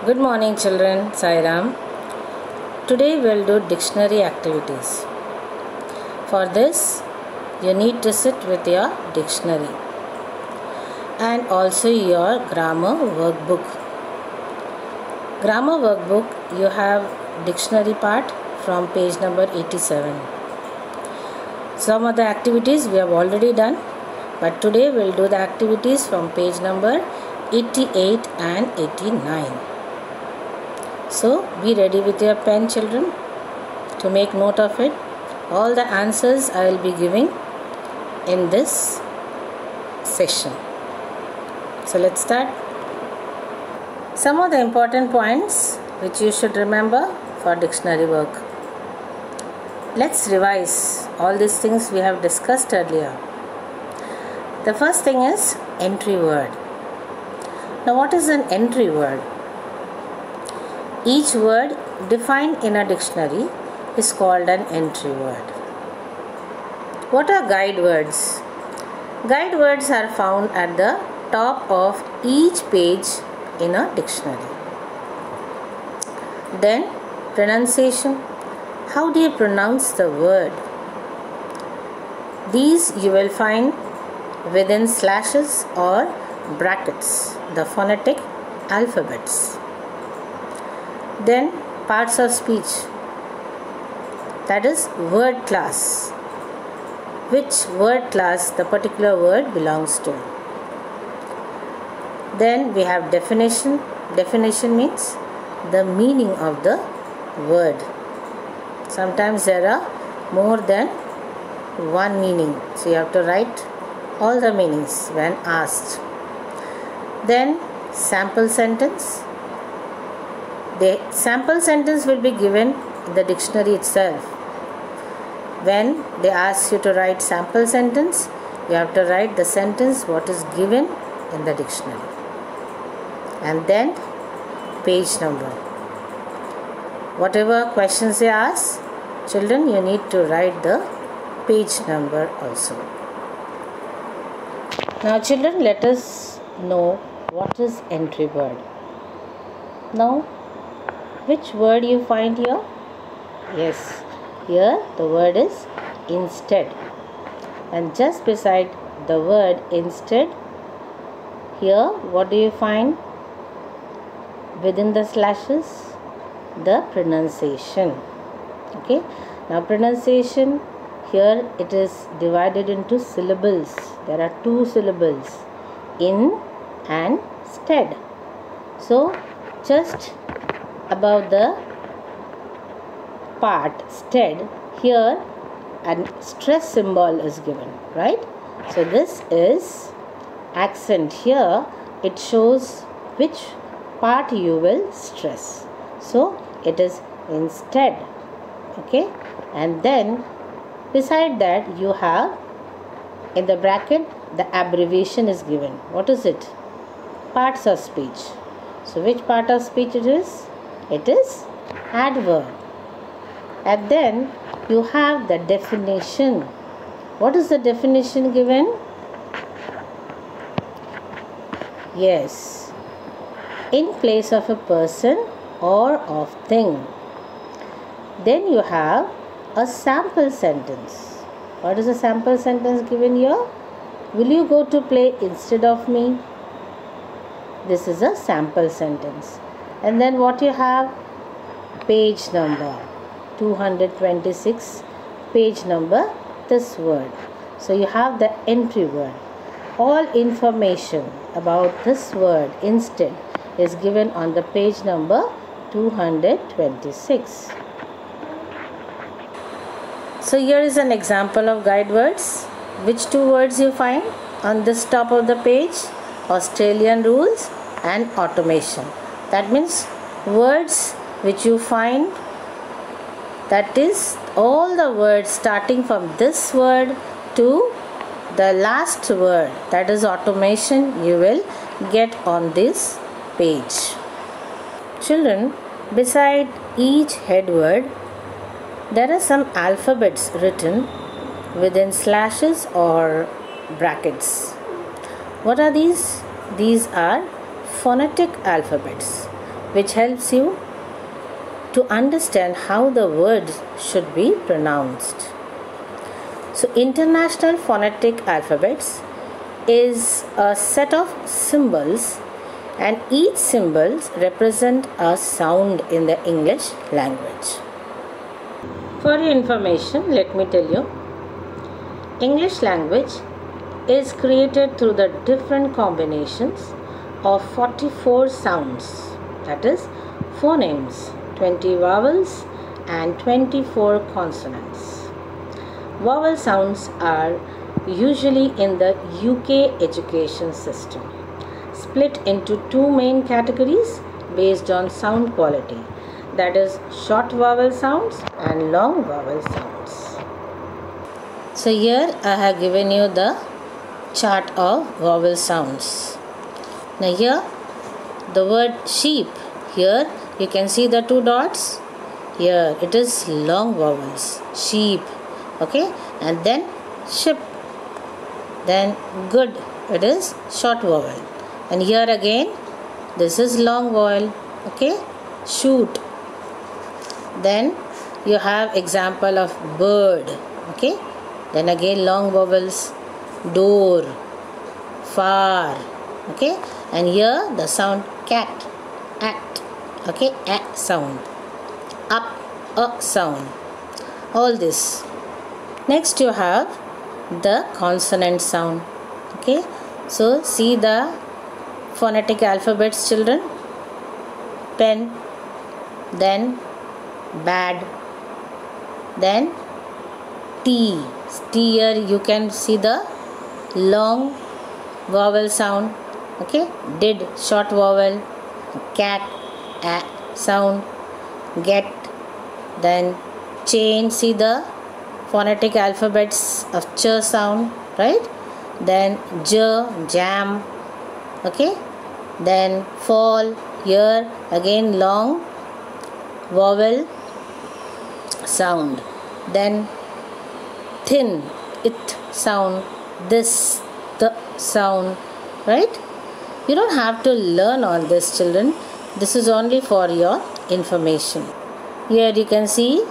Good morning children, Sairam. Today we'll do dictionary activities. For this, you need to sit with your dictionary and also your grammar workbook. Grammar workbook, you have dictionary part from page number 87. Some of the activities we have already done, but today we'll do the activities from page number 88 and 89. So be ready with your pen, children, to make note of it. All the answers I will be giving in this session. So let's start. Some of the important points which you should remember for dictionary work. Let's revise all these things we have discussed earlier. The first thing is entry word. Now what is an entry word? Each word defined in a dictionary is called an entry word. What are guide words? Guide words are found at the top of each page in a dictionary. Then pronunciation. How do you pronounce the word? These you will find within slashes or brackets, the phonetic alphabets. Then parts of speech, that is word class, which word class the particular word belongs to. Then we have definition. Definition means the meaning of the word. Sometimes there are more than one meaning, so you have to write all the meanings when asked. Then sample sentence. The sample sentence will be given in the dictionary itself. When they ask you to write sample sentence, you have to write the sentence what is given in the dictionary. And then page number. Whatever questions they ask, children, you need to write the page number also. Now children, let us know what is entry word. Now, which word you find here? Yes, here the word is instead. And just beside the word instead, here what do you find? Within the slashes, the pronunciation. Okay, now pronunciation, here it is divided into syllables. There are two syllables, in and stead. So just above the part stead, here a stress symbol is given, right? So this is accent. Here it shows which part you will stress. So it is instead. Okay, and then beside that you have in the bracket the abbreviation is given. What is it? Parts of speech. So which part of speech it is? It is adverb. And then you have the definition. What is the definition given? Yes, in place of a person or of thing. Then you have a sample sentence. What is a sample sentence given here? Will you go to play instead of me? This is a sample sentence. And then what you have? Page number 226, page number, this word. So you have the entry word. All information about this word instead is given on the page number 226. So here is an example of guide words. Which two words you find on this top of the page? Australian rules and automation. That means words which you find, that is all the words starting from this word to the last word, that is automation, you will get on this page. Children, beside each head word there are some alphabets written within slashes or brackets. What are these? These are phonetic alphabets. which helps you to understand how the words should be pronounced. So, International Phonetic Alphabets is a set of symbols, and each symbol represents a sound in the English language. For your information, let me tell you, English language is created through the different combinations of 44 sounds, that is phonemes, 20 vowels and 24 consonants. Vowel sounds are usually in the UK education system, split into two main categories based on sound quality, that is short vowel sounds and long vowel sounds. So here I have given you the chart of vowel sounds. Now here the word sheep, here you can see the two dots. Here it is long vowels, sheep, okay, and then ship, then good, it is short vowel, and here again this is long vowel, okay, shoot. Then you have example of bird, okay, then again long vowels, door, far, okay, and here the sound cat, act, okay, a sound, up, a sound, all this. Next you have the consonant sound, okay. So see the phonetic alphabets, children. Pen, then bad, then T. Here you can see the long vowel sound, okay, did short vowel, cat, a sound, get, then chain, see the phonetic alphabets of ch sound, right, then j, jam, okay, then fall, here again long vowel sound, then thin, it sound, this, the sound, right. You don't have to learn all this, children. This is only for your information. Here you can see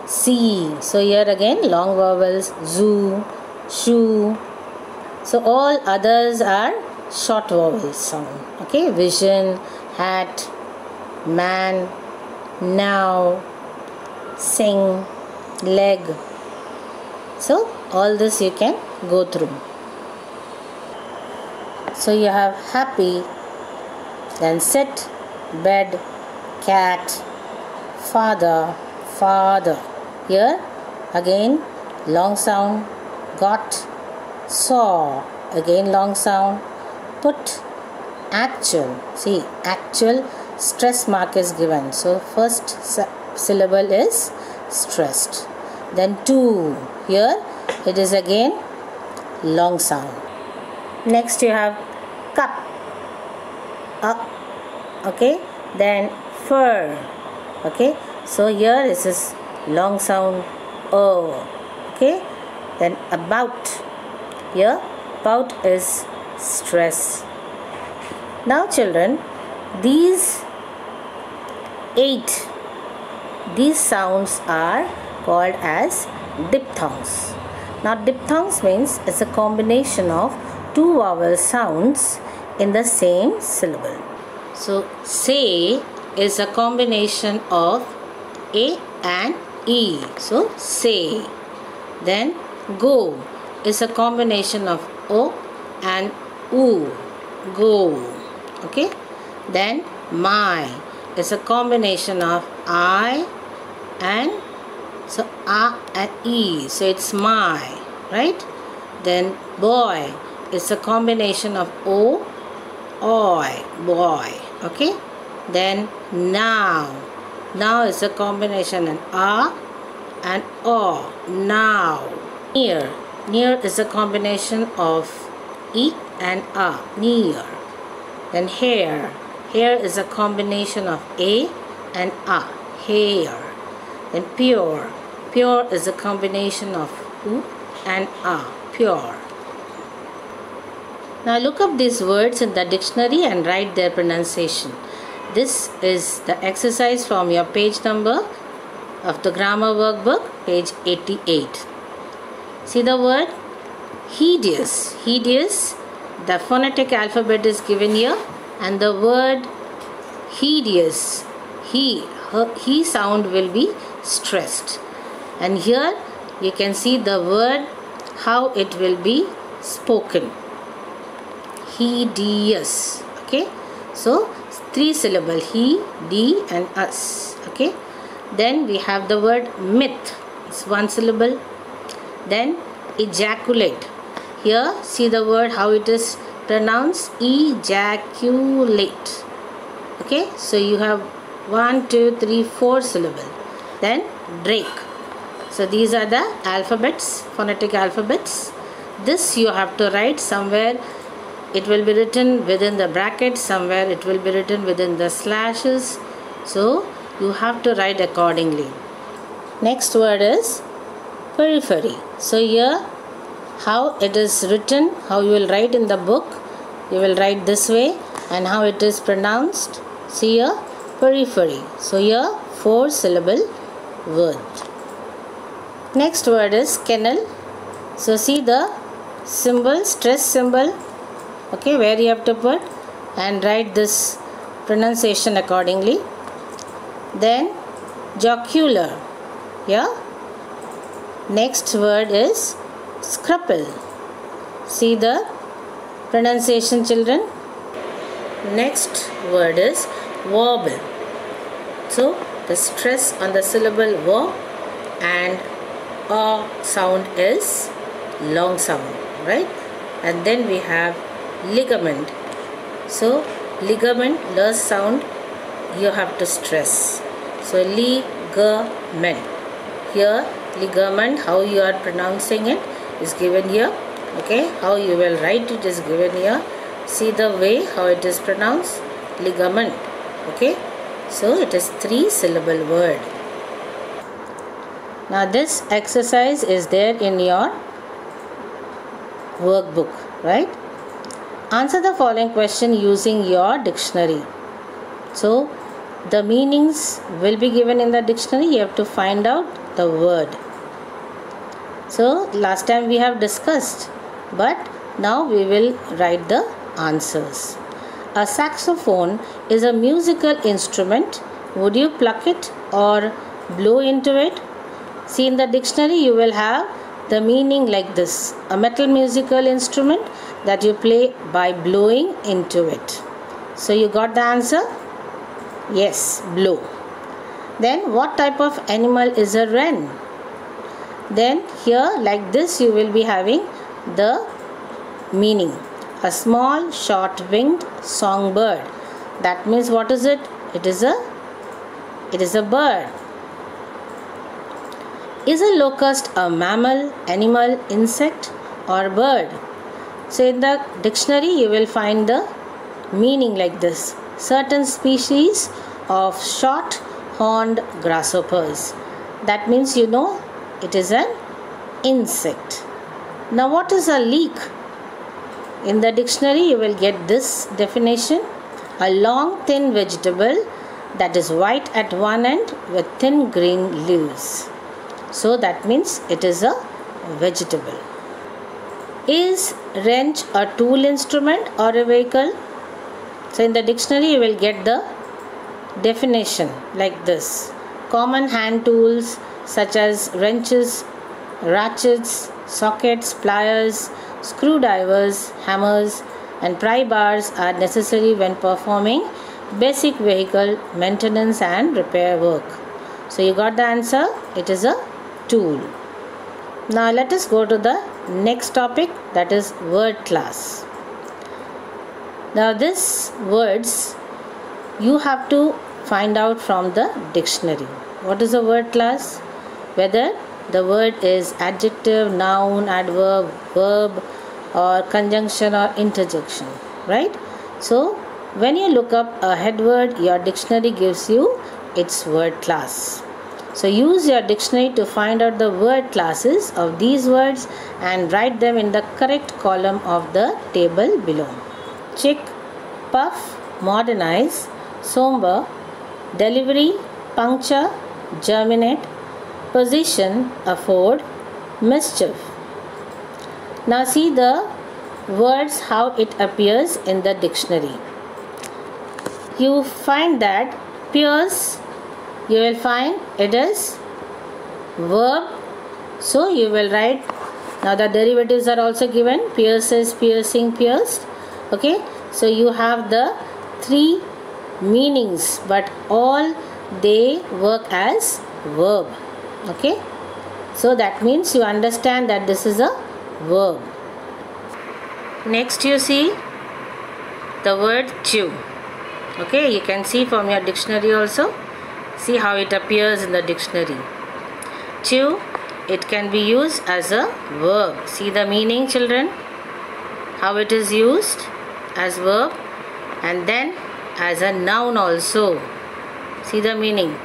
C. So here again long vowels, zoo, shoe. So all others are short vowel sound, okay, vision, hat, man, now, sing, leg. So all this you can go through. So you have happy, then sit, bed, cat, father, father. Here again long sound, got, saw, again long sound, put, actual. See, actual, stress mark is given. So first syllable is stressed. Then to, here it is again long sound. Next you have cup, okay, then fur, okay, so here this is long sound, okay, then about, here about is stress. Now children, these 8, these sounds are called as diphthongs. Now diphthongs means it's a combination of two vowel sounds in the same syllable. So say is a combination of A and E. So say. Then go is a combination of O and U. Go. Okay. Then my is a combination of I and so A and E. So it's my, right? Then boy is a combination of O, oi, boy. Okay. Then now. Now is a combination of A and O. Now. Near. Near is a combination of E and A. Near. Then hair. Hair is a combination of A and A. Hair. Then pure. Pure is a combination of U and A. Pure. Now look up these words in the dictionary and write their pronunciation. This is the exercise from your page number of the grammar workbook, page 88. See the word hideous. Hideous, the phonetic alphabet is given here, and the word hideous, he sound will be stressed. And here you can see the word, how it will be spoken. Hideous. Okay. So 3 syllable, he, d and us. Okay. Then we have the word myth. It's 1 syllable. Then ejaculate. Here see the word how it is pronounced, ejaculate. Okay. So you have 1, 2, 3, 4 syllable. Then drake. So these are the alphabets, phonetic alphabets. This you have to write somewhere. It will be written within the brackets, somewhere it will be written within the slashes. So you have to write accordingly. Next word is periphery. So here how it is written, how you will write in the book, you will write this way, and how it is pronounced. See here, periphery. So here 4 syllable word. Next word is kennel. So see the symbol, stress symbol, okay, where you have to put, and write this pronunciation accordingly. Then jocular. Yeah. Next word is scruple. See the pronunciation, children. Next word is warble. So the stress on the syllable war and sound is long sound, right? And then we have ligament. So ligament, l sound you have to stress. So ligament. Here ligament, how you are pronouncing it is given here. Okay, how you will write it is given here. See the way how it is pronounced, ligament. Okay, so it is 3 syllable word. Now this exercise is there in your workbook, right? Answer the following question using your dictionary. So the meanings will be given in the dictionary. You have to find out the word. So last time we have discussed, but now we will write the answers. A saxophone is a musical instrument. Would you pluck it or blow into it? See, in the dictionary you will have the meaning like this: a metal musical instrument that you play by blowing into it. So you got the answer? Yes, blow. Then what type of animal is a wren? Then here like this you will be having the meaning: a small short winged songbird. That means what is it? It is a bird. Is a locust a mammal, animal, insect or bird? So in the dictionary you will find the meaning like this: certain species of short horned grasshoppers. That means you know it is an insect. Now what is a leek? In the dictionary you will get this definition: a long thin vegetable that is white at one end with thin green leaves. So that means it is a vegetable. Is wrench a tool instrument or a vehicle? So in the dictionary you will get the definition like this: common hand tools such as wrenches, ratchets, sockets, pliers, screwdrivers, hammers and pry bars are necessary when performing basic vehicle maintenance and repair work. So you got the answer. It is a tool. Now let us go to the next topic, that is word class. Now this words you have to find out from the dictionary. What is a word class? Whether the word is adjective, noun, adverb, verb or conjunction or interjection, right? So when you look up a head word, your dictionary gives you its word class. So use your dictionary to find out the word classes of these words and write them in the correct column of the table below. Chick, puff, modernize, somber, delivery, puncture, germinate, position, afford, mischief. Now see the words how it appears in the dictionary. You find that pierce, you will find it is verb. So you will write, now the derivatives are also given, pierces, piercing, pierced. Okay, so you have the three meanings, but all they work as verb. Okay, so that means you understand that this is a verb. Next you see the word chew. Okay, you can see from your dictionary also. See how it appears in the dictionary. Chew, it can be used as a verb. See the meaning, children, how it is used as verb, and then as a noun also. See the meaning.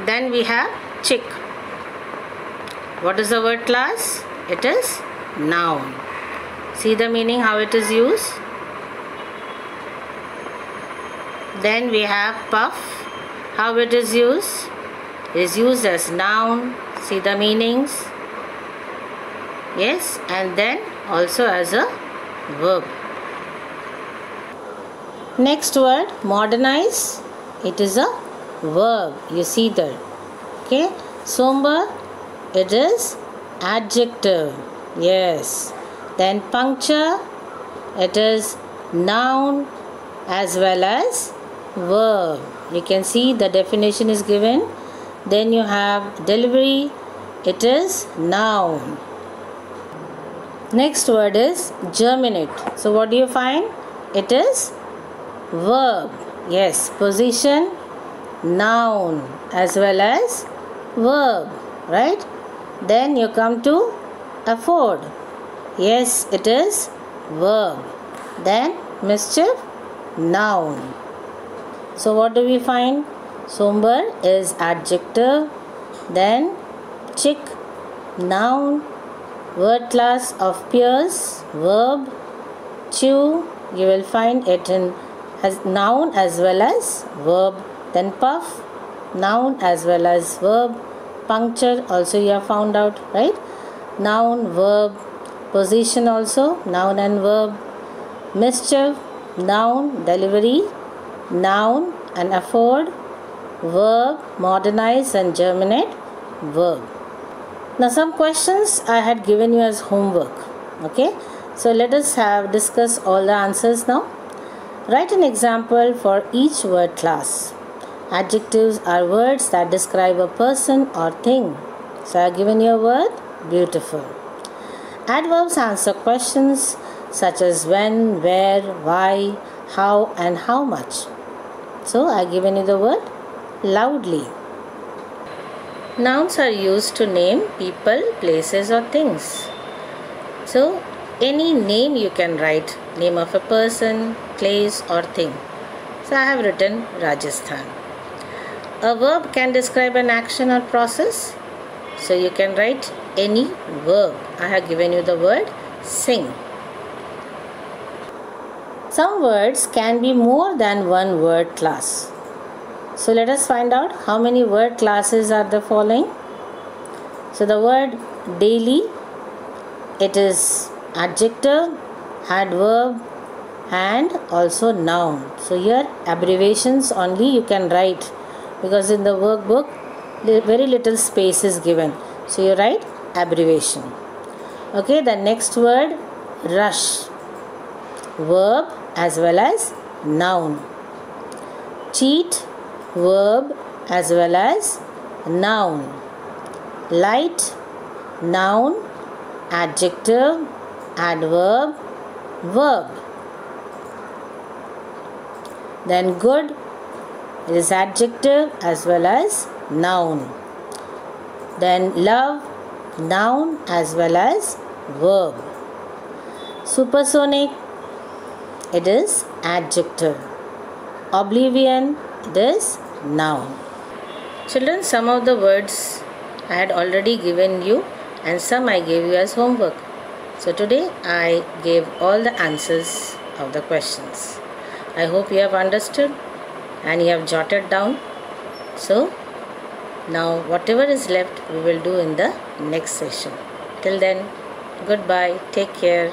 Then we have chick. What is the word class? It is noun. See the meaning how it is used. Then we have puff. How it is used? It is used as noun. See the meanings. Yes, and then also as a verb. Next word, modernize. It is a verb. You see that. Okay. Somber, it is adjective. Yes. Then puncture, it is noun as well as verb. You can see the definition is given. Then you have delivery, it is noun. Next word is germinate. So what do you find? It is verb. Yes, position, noun as well as verb, right? Then you come to afford. Yes, it is verb. Then mischief, noun. So what do we find? Somber is adjective. Then chick, noun. Word class of pierce, verb. Chew, you will find it in as noun as well as verb. Then puff, noun as well as verb. Puncture also you have found out, right? Noun, verb. Position also noun and verb. Mischief, noun. Delivery, noun. And afford, verb. Modernize and germinate, verb. Now some questions I had given you as homework. Okay, so let us discuss all the answers now. Write an example for each word class. Adjectives are words that describe a person or thing. So I have given you a word, beautiful. Adverbs answer questions such as when, where, why, how and how much. So I have given you the word, loudly. Nouns are used to name people, places or things. So any name you can write, name of a person, place or thing. So I have written Rajasthan. A verb can describe an action or process. So you can write any verb. I have given you the word sing. Some words can be more than one word class. So let us find out how many word classes are the following. So the word daily, it is adjective, adverb and also noun. So here abbreviations only you can write because in the workbook very little space is given. So you write abbreviation. Okay, the next word rush, verb as well as noun. Cheat, verb as well as noun. Light, noun, adjective, adverb, verb. Then good, it is adjective as well as noun. Then love, noun as well as verb. Supersonic, it is adjective. Oblivion, it is noun. Children, some of the words I had already given you and some I gave you as homework. So today I gave all the answers of the questions. I hope you have understood and you have jotted down. So now whatever is left we will do in the next session. Till then, goodbye, take care.